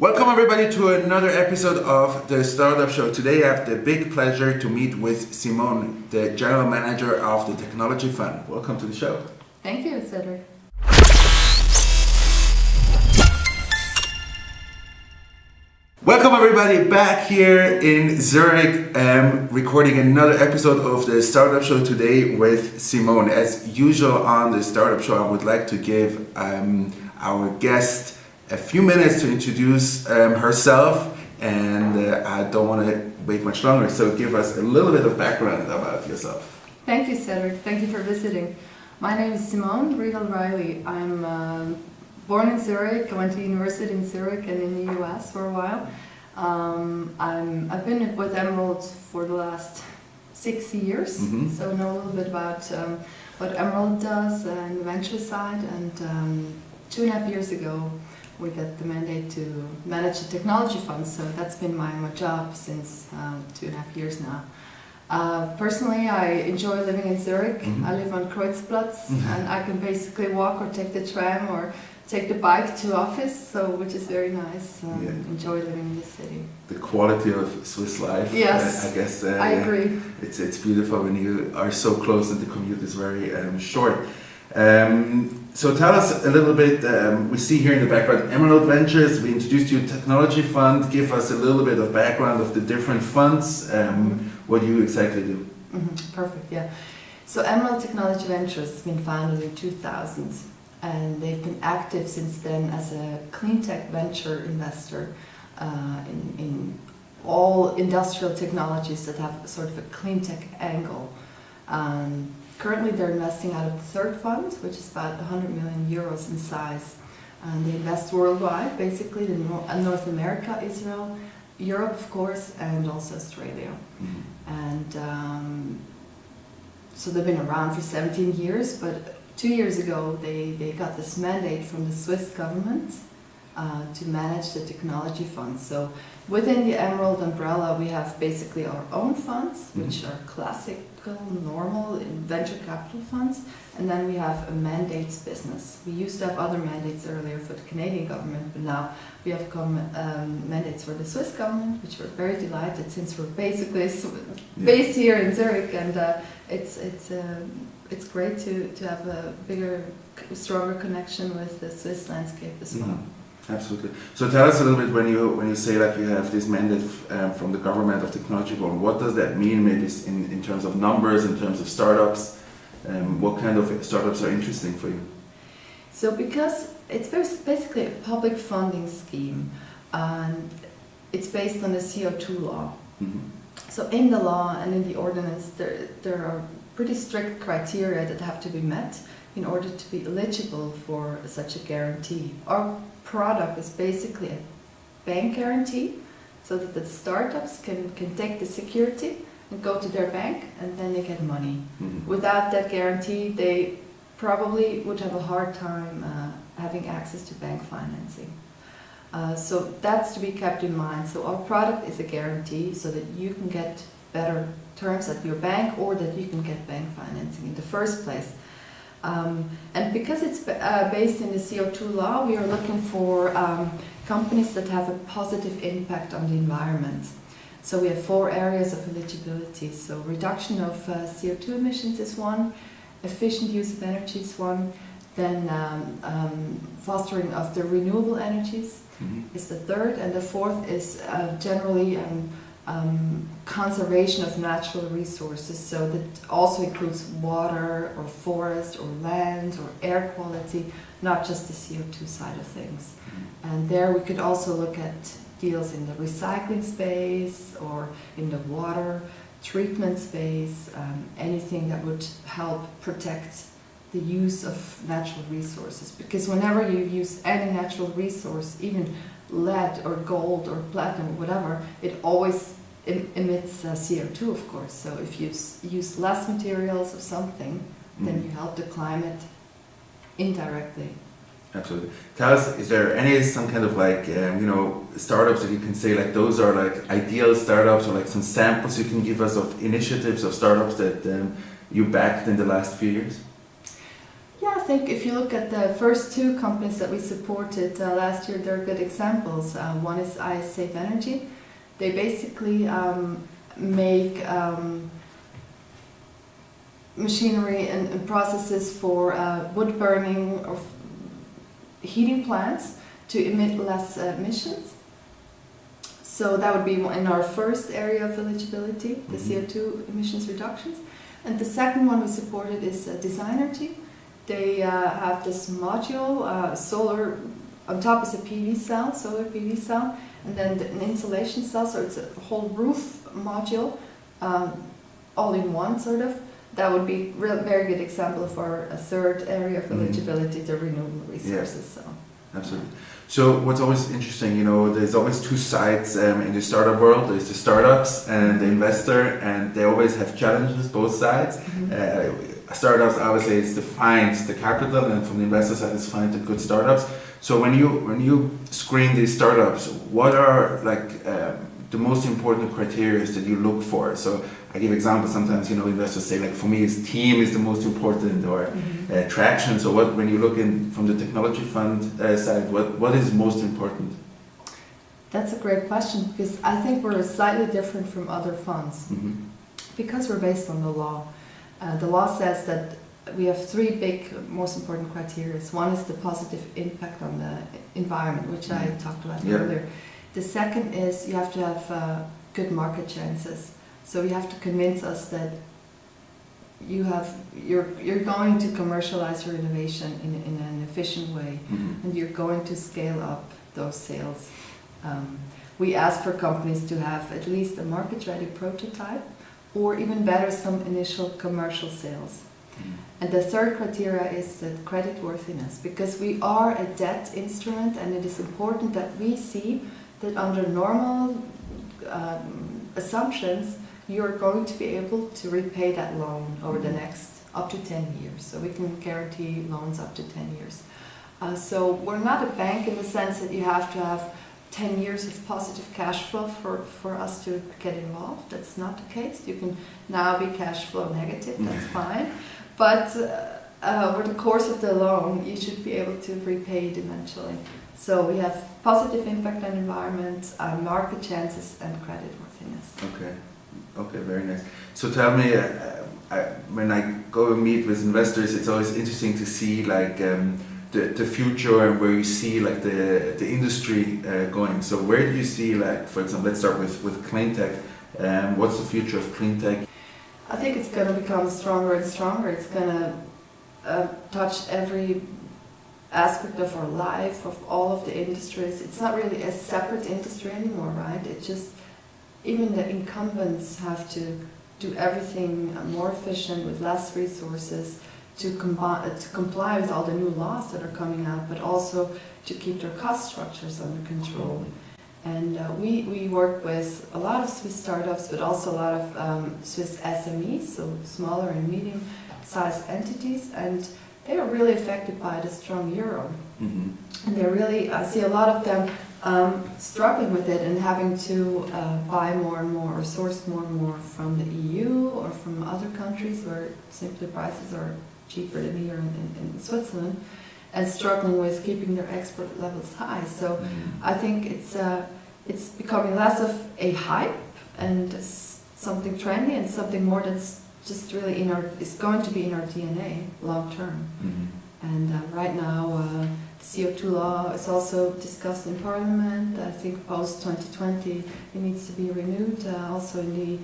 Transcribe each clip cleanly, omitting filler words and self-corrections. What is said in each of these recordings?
Welcome everybody to another episode of the Startup Show. Today I have the big pleasure to meet with Simone, the General Manager of the Technologiefonds. Welcome to the show. Thank you, Cédric. Welcome everybody back here in Zurich, recording another episode of the Startup Show today with Simone. As usual on the Startup Show, I would like to give our guest a few minutes to introduce herself, and I don't want to wait much longer, so give us a little bit of background about yourself. Thank you, Cédric. Thank you for visiting. My name is Simone Riedel. I'm born in Zurich. I went to university in Zurich and in the US for a while. I've been with Emerald for the last 6 years, so I know a little bit about what Emerald does on the venture side, and 2.5 years ago we got the mandate to manage the Technologiefonds, so that's been my job since 2.5 years now. Personally, I enjoy living in Zurich. I live on Kreuzplatz, and I can basically walk or take the tram or take the bike to office, so which is very nice. Enjoy living in the city. The quality of Swiss life. Yes, I guess. I agree. It's beautiful when you are so close and the commute is very short. So tell us a little bit, we see here in the background Emerald Ventures, we introduced you to Technologiefonds. Give us a little bit of background of the different funds, what you exactly do. Perfect, yeah. So Emerald Technology Ventures has been founded in 2000, and they've been active since then as a CleanTech venture investor in all industrial technologies that have sort of a CleanTech angle. Currently they're investing out of the third fund, which is about 100 million euros in size. And they invest worldwide, basically in North America, Israel, Europe of course, and also Australia. And so they've been around for 17 years, but 2 years ago they got this mandate from the Swiss government to manage the Technologiefonds. So within the Emerald umbrella we have basically our own funds, which are classical, normal venture capital funds, and then we have a mandates business. We used to have other mandates earlier for the Canadian government, but now we have mandates for the Swiss government, which we're very delighted since we're basically based here in Zurich, and it's great to have a bigger, stronger connection with the Swiss landscape as well. Absolutely. So tell us a little bit, when you say like you have this mandate from the government of Technologiefonds, what does that mean, maybe in terms of numbers, in terms of startups? What kind of startups are interesting for you? So because it's basically a public funding scheme, and it's based on the CO2 law. So in the law and in the ordinance there are pretty strict criteria that have to be met in order to be eligible for such a guarantee. Our product is basically a bank guarantee, so that the startups can take the security and go to their bank, and then they get money. Without that guarantee, they probably would have a hard time having access to bank financing. So that's to be kept in mind. So our product is a guarantee so that you can get better terms at your bank, or that you can get bank financing in the first place. And because it's based in the CO2 law, we are looking for companies that have a positive impact on the environment. So we have 4 areas of eligibility. So reduction of CO2 emissions is one, efficient use of energy is one, then fostering of the renewable energies is the third, and the fourth is generally conservation of natural resources, so that also includes water or forest or land or air quality, not just the CO2 side of things. And there we could also look at deals in the recycling space or in the water treatment space, anything that would help protect the use of natural resources. Because whenever you use any natural resource, even lead or gold or platinum or whatever, it always emits CO2, of course. So if you use less materials of something, then you help the climate indirectly. Absolutely. Tell us, is there some kind of like, startups that you can say like those are like ideal startups, or like some samples you can give us of initiatives of startups that you backed in the last few years? Yeah, I think if you look at the first two companies that we supported last year, they're good examples. One is IS Safe Energy. They basically make machinery and processes for wood burning or heating plants to emit less emissions. So that would be in our first area of eligibility, the CO2 emissions reductions. And the second one we supported is Designergy. They have this module, solar, on top is a PV cell, solar PV cell, and then an insulation cell, so it's a whole roof module, all in one sort of. That would be a very good example for a third area of eligibility, the renewable resources. So. Absolutely. So what's always interesting, you know, there's always two sides in the startup world. There's the startups and the investor, and they always have challenges, both sides. Startups, obviously, it's to find the capital, and from the investor side, it's find the good startups. So when you screen these startups, what are like the most important criteria that you look for? So I give examples. Sometimes, you know, investors say, like, for me, team is the most important, or traction. So when you look in from the technology fund side, what is most important? That's a great question, because I think we're slightly different from other funds because we're based on the law. The law says that we have three big, most important criteria. One is the positive impact on the environment, which I talked about earlier. The second is you have to have good market chances. So you have to convince us that you're going to commercialize your innovation in an efficient way, and you're going to scale up those sales. We ask for companies to have at least a market-ready prototype, or even better, some initial commercial sales. And the third criteria is the creditworthiness, because we are a debt instrument, and it is important that we see that under normal assumptions, you're going to be able to repay that loan over the next up to 10 years. So we can guarantee loans up to 10 years. So we're not a bank in the sense that you have to have 10 years of positive cash flow for us to get involved. That's not the case. You can now be cash flow negative, that's fine. But over the course of the loan, you should be able to repay it eventually. So we have positive impact on environment, market chances, and creditworthiness. Okay, very nice. So tell me, when I go and meet with investors, it's always interesting to see like the future and where you see like the industry going. So where do you see, like, for example, let's start with CleanTech. What's the future of CleanTech? I think it's going to become stronger and stronger. It's going to touch every aspect of our life, of all of the industries. It's not really a separate industry anymore, right? It's just, even the incumbents have to do everything more efficient with less resources to comply with all the new laws that are coming out, but also to keep their cost structures under control. And we work with a lot of Swiss startups, but also a lot of Swiss SMEs, so smaller and medium-sized entities, and they are really affected by the strong euro. And they're really, I see a lot of them struggling with it and having to buy more and more or source more and more from the EU or from other countries where simply prices are cheaper than here in Switzerland, and struggling with keeping their export levels high. So I think it's becoming less of a hype and something trendy and something more that's just really is going to be in our DNA long term. And right now, the CO2 law is also discussed in Parliament. I think post 2020 it needs to be renewed, also in the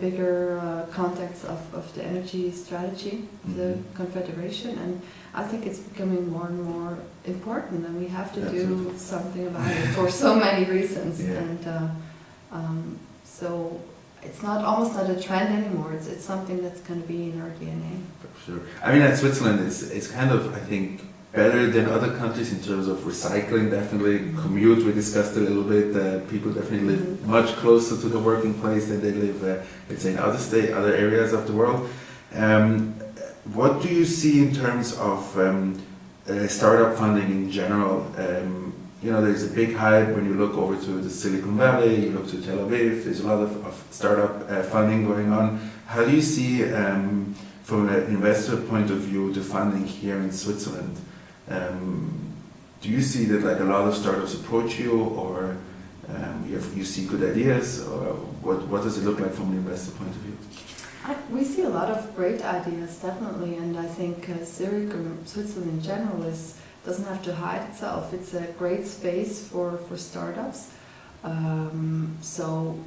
bigger context of the energy strategy of the Confederation. And I think it's becoming more and more important, and we have to do something about it for so many reasons. And so it's almost not a trend anymore. It's something that's going to be in our DNA. For sure. I mean, at Switzerland is kind of, I think, better than other countries in terms of recycling. Definitely, commute, we discussed a little bit. People definitely live much closer to the working place than they live, let's say, in other areas of the world. What do you see in terms of startup funding in general? You know, there's a big hype when you look over to the Silicon Valley, you look to Tel Aviv, there's a lot of startup funding going on. How do you see from an investor point of view, the funding here in Switzerland, do you see that like a lot of startups approach you, or you see good ideas, or what does it look like from an investor point of view? We see a lot of great ideas, definitely, and I think Zurich or Switzerland in general doesn't have to hide itself. It's a great space for startups. So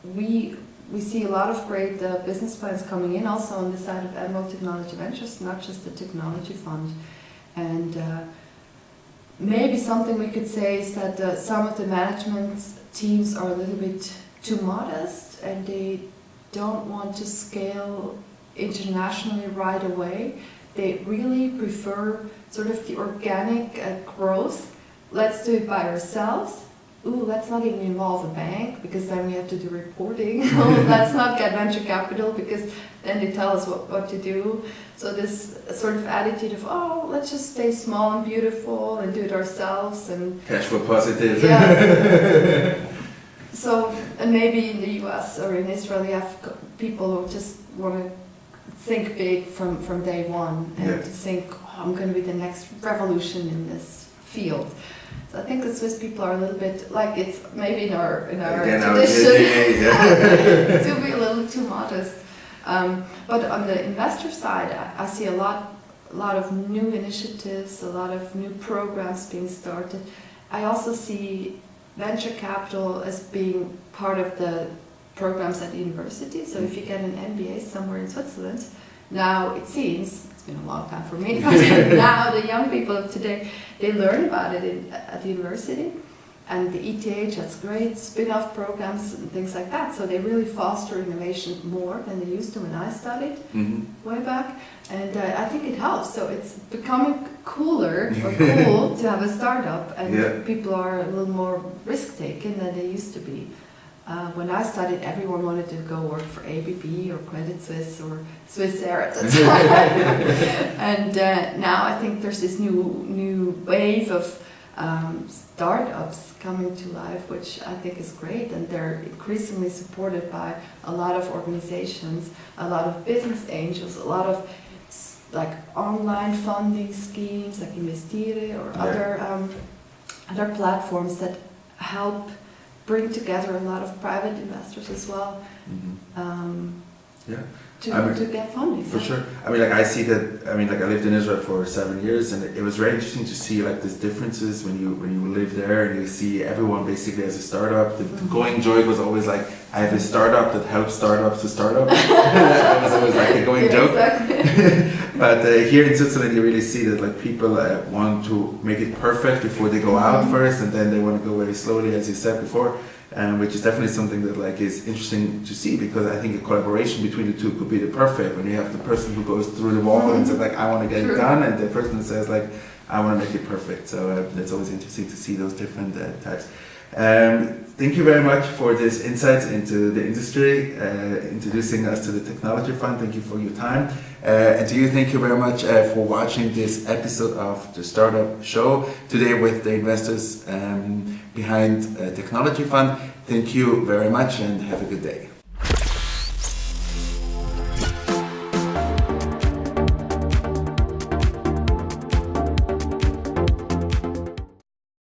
we see a lot of great business plans coming in, also on the side of Emerald Technology Ventures, not just the Technology Fund. And maybe something we could say is that some of the management teams are a little bit too modest, and they don't want to scale internationally right away. They really prefer sort of the organic growth. Let's do it by ourselves. Ooh, let's not even involve a bank, because then we have to do reporting. Let's not get venture capital, because then they tell us what to do. So this sort of attitude of, oh, let's just stay small and beautiful and do it ourselves. And cash flow positive. Yeah. So, and maybe in the US or in Israel, you have people who just want to think big from day one, and to think, oh, I'm going to be the next revolution in this field. So I think the Swiss people are a little bit like, it's maybe in our tradition to be a little too modest. But on the investor side, I see a lot of new initiatives, a lot of new programs being started. I also see venture capital as being part of the programs at university. So if you get an MBA somewhere in Switzerland, now it seems, it's been a long time for me, but now the young people of today, they learn about it at university. And the ETH has great spin-off programs and things like that. So they really foster innovation more than they used to when I studied way back. And I think it helps. So it's becoming cooler or cool to have a startup, and people are a little more risk-taking than they used to be. When I studied, everyone wanted to go work for ABB or Credit Suisse or Swiss Air at the time. And now I think there's this new wave of startups coming to life, which I think is great, and they're increasingly supported by a lot of organizations, a lot of business angels, a lot of like online funding schemes like Investiere or other platforms that help bring together a lot of private investors as well. To get funding. For sure. I mean, like I see that. I mean, like I lived in Israel for 7 years, and it was very interesting to see like these differences when you live there and you see everyone basically as a startup. The going joke was always like, I have a startup that helps startups to start up. That was always like a going joke. Exactly. But here in Switzerland, you really see that like people want to make it perfect before they go out first, and then they want to go very slowly, as you said before. Which is definitely something that like is interesting to see, because I think a collaboration between the two could be the perfect, when you have the person who goes through the wall and says like, I want to get it done, and the person who says like, I want to make it perfect. So that's always interesting to see those different types. Thank you very much for this insights into the industry, introducing us to the Technology Fund. Thank you for your time. And to you, thank you very much for watching this episode of the Startup Show today with the investors behind Technology Fund. Thank you very much and have a good day.